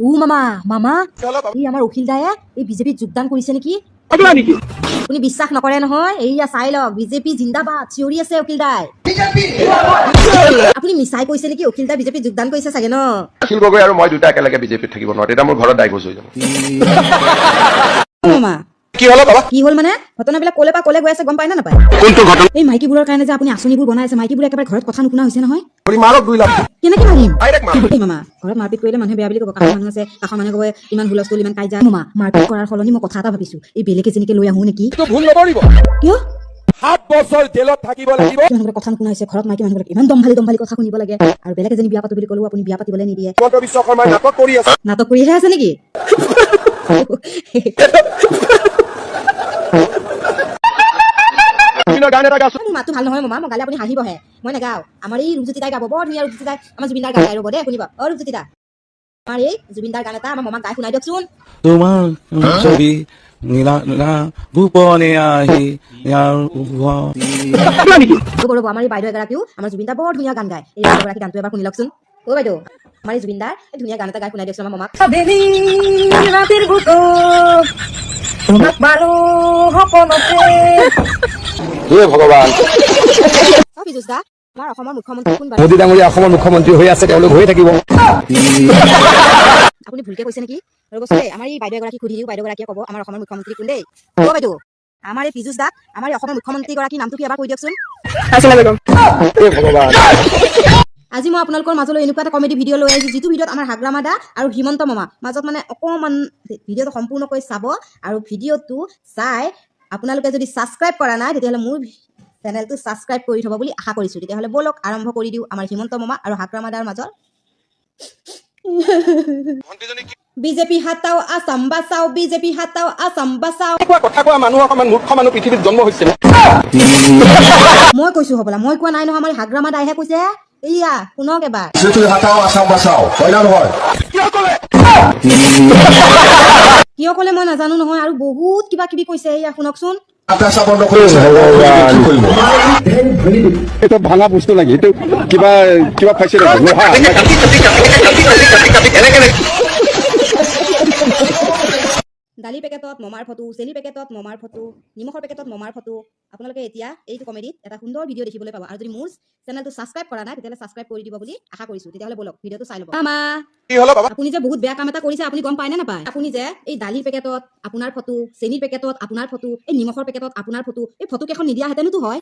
ও মামা মামা এই আমাৰ অখিল দায়ে এই বিজেপিত যোগদান কৰিছে নেকি? আপুনি বিশ্বাস নকৰে নহয়, এইয়া চাই লওক, বিজেপি জিন্দাবাদ চিঞৰি আছে অখিল দাই। আপুনি মিছাই কৈছে নেকি? অখিল দাই বিজেপিত যোগদান কৰিছে চাগে ন? অখিল গগৈ আৰু মই দুটা একেলগে বিজেপিত থাকিব নোৱাৰো, তেতিয়া মোৰ ঘৰত ডাইভোৰ্চ হৈ যাব। মামা কি হলো বাবা? কি হ'ল মানে ঘটনাবিলাক ক'লে বা ক'লে গৈ আছে গম পায় না নাপায়? কোনটো ঘটনা? এই মাইকীবোৰৰ কাৰণে যে আপুনি আঁচনিবোৰ বনাই আছে, মাইকীবোৰে একেবাৰে ঘৰত কথা নুশুনা হৈছে নহয়। মাৰক 2 লাখ। কেনেকে মাৰিম? ডাইৰেক্ট মাৰক। এই মামা ঘৰত মাৰপিট কৰিলে মানুহে বেয়া বুলি ক'ব, কাষৰ মানুহ আছে, কাষৰ মানুহে ক'ব ইমান হুলস্থুল ইমান কাজিয়া। মামা মাৰপিট কৰাৰ সলনি মই কথা এটা ভাবিছো, এই বেলেগ এজনীকে লৈ আহো নেকি? ভুল নকৰিব। কিয়? 7 বছৰ জেলত থাকিব লাগিব। মানুহবোৰে কথা নুশুনা হৈছে, ঘৰত মাইকী মানুহবোৰে ইমান দম্ভালি কথা শুনিব লাগে, আৰু বেলেগ এজনী বিয়া পাতো বুলি ক'লেও আপুনি বিয়া পাতিবলৈ নিদিয়ে। হিমন্ত বিশ্ব শৰ্মাই নাটক কৰি আছে। নাটক কৰিহে আছে নেকি? গান এটা গাছো। মোৰ মাতটো ভাল নহয় মামা, মই গালে আপুনি হাঁহিবহে, মই নাগাওঁ। আমাৰ এই ৰূপজ্যোতি দাই গাব, বৰ ধুনীয়া ৰূপজ্যোতি দাই আমাৰ জুবিনদাৰ গান গাই, ৰ'ব দেই শুনিব। অ ৰূপজ্যোতি দা, আমাৰ এই জুবিনদাৰ গান এটা আমাৰ মামাক গাই শুনাই দিয়কচোন। তোমাৰ ছবি নীলা নীলা ভূপনে আহি ৰ'ব আমাৰ এই বাইদেউ এগৰাকীও আমাৰ জুবিনদাৰ বৰ ধুনীয়া গান গায়, এই বাইদেউগৰাকী গানটো এবাৰ শুনি লওকচোন। অ বাইদেউ, আমাৰ এই জুবিনদাৰ এই ধুনীয়া গান এটা গাই শুনাই দিয়কচোন আমাৰ মামাক। হে ভগৱান। অ পীযুষ দা, আমাৰ অসমৰ মুখ্যমন্ত্ৰী কোন বাৰু? মোদী ডাঙৰীয়া অসমৰ মুখ্যমন্ত্ৰী হৈ আছে, তেওঁলোক হৈ থাকিব। আপুনি ভুলকে কৈছে নেকি? ৰ'বচোন দেই, আমাৰ এই বাইদেউ এগৰাকী সুধি দিওঁ, বাইদেউগৰাকীয়ে ক'ব আমাৰ অসমৰ মুখ্যমন্ত্ৰী কোন দেই। অ বাইদেউ, আমাৰ এই পীযুষ দাক আমাৰ এই অসমৰ মুখ্যমন্ত্ৰীগৰাকীৰ নামটো কি এবাৰ কৈ দিয়কচোন। হে ভগৱান। আজি মই আপোনালোকৰ মাজলৈ এনেকুৱা এটা কমেডি ভিডিঅ' লৈ আহিছোঁ, যিটো ভিডিঅ'ত আমাৰ হাগ্ৰামা দা আৰু হিমন্ত মামা মাজত মানে অকণমান ভিডিঅ'টো সম্পূৰ্ণকৈ চাব, আৰু ভিডিঅ'টো চাই আপোনালোকে যদি ছাবস্ক্ৰাইব কৰা নাই তেতিয়াহ'লে মোৰ চেনেলটো ছাবস্ক্ৰাইব কৰি থ'ব বুলি আশা কৰিছোঁ। তেতিয়াহ'লে ব'লক আৰম্ভ কৰি দিওঁ আমাৰ হিমন্ত মামা আৰু হাগ্ৰামা দাৰ মাজৰ। বিজেপি হাতাও আসাম বাচাও, বিজেপি হাতাও আসাম বাচাও। কথা কোৱা মানুহ অকমান মূৰ্খ মানুহ পৃথিৱীত জন্ম হৈছিল। মই কৈছো হ'বলা, মই কোৱা নাই নহয়, আমাৰ হাগ্ৰামা দাইহে কৈছে। এইয়া শুনক এবাৰ। বিজেপি হাতাও আসাম বাচাও, হয় না নহয়? কিয় ক'লে মই নাজানো নহয়, আৰু বহুত কিবা কিবি কৈছে, এইয়া শুনকচোন। আকাশ বন্ধ কৰিছে, কি কৰিব? এইটো ভাঙা বস্তু লাগে, এইটো কিবা কিবা খাইছে নেকি? দালি পেকেটত মমাৰ ফটো, চেনি পেকেটত মমাৰ ফটো, নিমখৰ পেকেটত মমাৰ ফটো। আপোনালোকে এতিয়া এইটো কমেডিত এটা সুন্দৰ ভিডিঅ' দেখিবলৈ পাব, আৰু যদি মোৰ চেনেলটো ছাবস্ক্ৰাইব কৰা নাই তেতিয়াহ'লে ছাবস্ক্ৰাইব কৰি দিব বুলি আশা কৰিছোঁ। তেতিয়াহ'লে ব'লক ভিডিঅ'টো চাই ল'ব। মামা কি হলো বাবা? আপুনি যে বহুত বেয়া কাম এটা কৰিছে, আপুনি গম পায় নে নাপায়? আপুনি যে এই দালিৰ পেকেটত আপোনাৰ ফটো, চেনিৰ পেকেটত আপোনাৰ ফটো, এই নিমখৰ পেকেটত আপোনাৰ ফটো, এই ফটো কেইখন নিদিয়াহেঁতেনোতো হয়।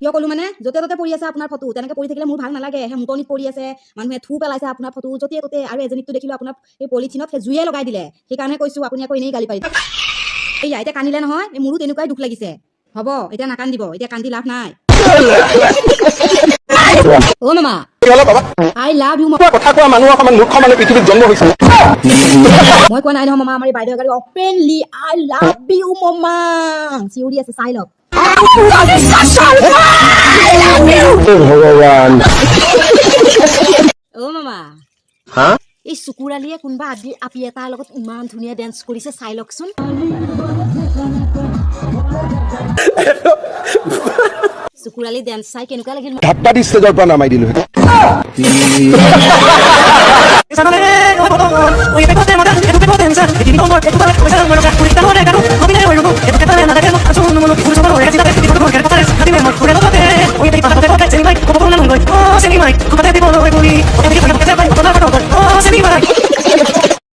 কিয় ক'লো মানে, য'তে ত'তে পৰি আছে আপোনাৰ ফটো, তেনেকে পৰি থাকিলে মোৰ ভাল নালাগে। সেই মুটনিত পৰি আছে, মানুহে থু পেলাইছে আপোনাৰ ফটো য'তে ত'তে, আৰু এজনীকটো দেখিলো আপোনাৰ এই পলিথিনত সেই জুইয়ে লগাই দিলে। সেইকাৰণে কৈছো আপুনি আকৌ এনেই গালি পাৰি। এইয়া এতিয়া কান্দিলে নহয়, এই মোৰো তেনেকুৱাই দুখ লাগিছে। হ'ব এতিয়া নাকান্দিব, এতিয়া কান্দি লাভ নাই। অ মামা, কি হলো বাবা? I love you. কথা কোৱা মানুহ অকমান মূৰ্খ মানুহ পৃথিৱীত জন্ম হৈছিল। মই কোৱা নাই নহয় মামা, আমাৰ এই বাইদেউ এগৰাকী অপেনলি আই লাভ ইউ মামা চিঞৰি আছে, চাই লওক। ভগৱান। অ মামা, হা? এই চুকুৰালীয়ে কোনোবা আপি এটাৰ লগত ইমান ধুনীয়া ডেন্স কৰিছে, চাই লওকচোন। চুকুৰালী ডেন্স চাই কেনেকুৱা লাগিল? ধাক্কা দি ষ্টেজৰ পৰা নামাই দিলো।